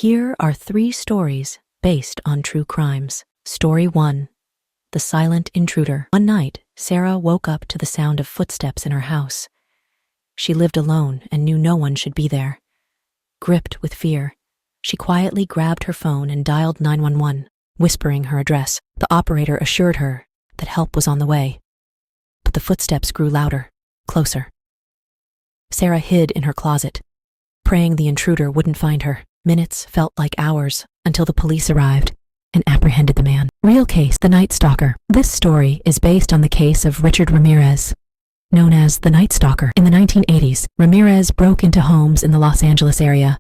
Here are 3 stories based on true crimes. Story 1. The Silent Intruder. One night, Sarah woke up to the sound of footsteps in her house. She lived alone and knew no one should be there. Gripped with fear, she quietly grabbed her phone and dialed 911, whispering her address. The operator assured her that help was on the way. But the footsteps grew louder, closer. Sarah hid in her closet, praying the intruder wouldn't find her. Minutes felt like hours until the police arrived and apprehended the man. Real case, the Night Stalker. This story is based on the case of Richard Ramirez, known as the Night Stalker. In the 1980s, Ramirez broke into homes in the Los Angeles area,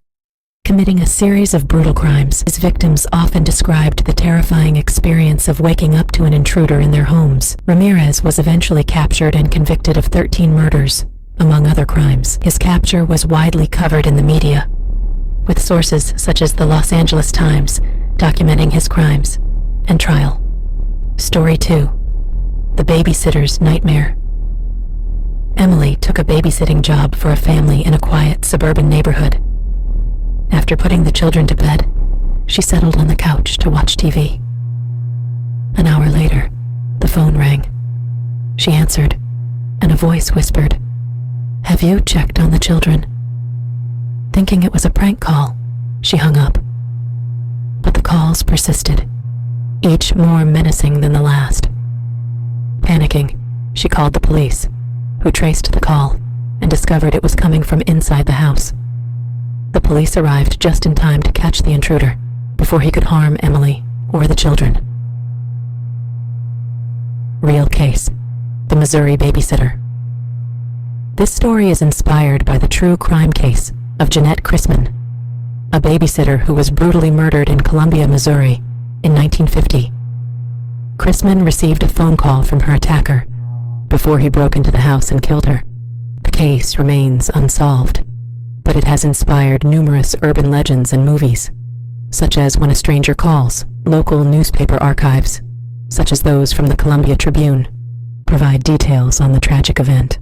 committing a series of brutal crimes. His victims often described the terrifying experience of waking up to an intruder in their homes. Ramirez was eventually captured and convicted of 13 murders, among other crimes. His capture was widely covered in the media, with sources such as the Los Angeles Times documenting his crimes and trial. Story 2. The Babysitter's Nightmare. Emily took a babysitting job for a family in a quiet suburban neighborhood. After putting the children to bed, she settled on the couch to watch TV. An hour later, the phone rang. She answered, and a voice whispered, "Have you checked on the children?" Thinking it was a prank call, she hung up. But the calls persisted, each more menacing than the last. Panicking, she called the police, who traced the call and discovered it was coming from inside the house. The police arrived just in time to catch the intruder before he could harm Emily or the children. Real case, the Missouri babysitter. This story is inspired by the true crime case of Jeanette Chrisman, a babysitter who was brutally murdered in Columbia, Missouri in 1950. Chrisman received a phone call from her attacker before he broke into the house and killed her. The case remains unsolved, but it has inspired numerous urban legends and movies, such as When a Stranger Calls. Local newspaper archives, such as those from the Columbia Tribune, provide details on the tragic event.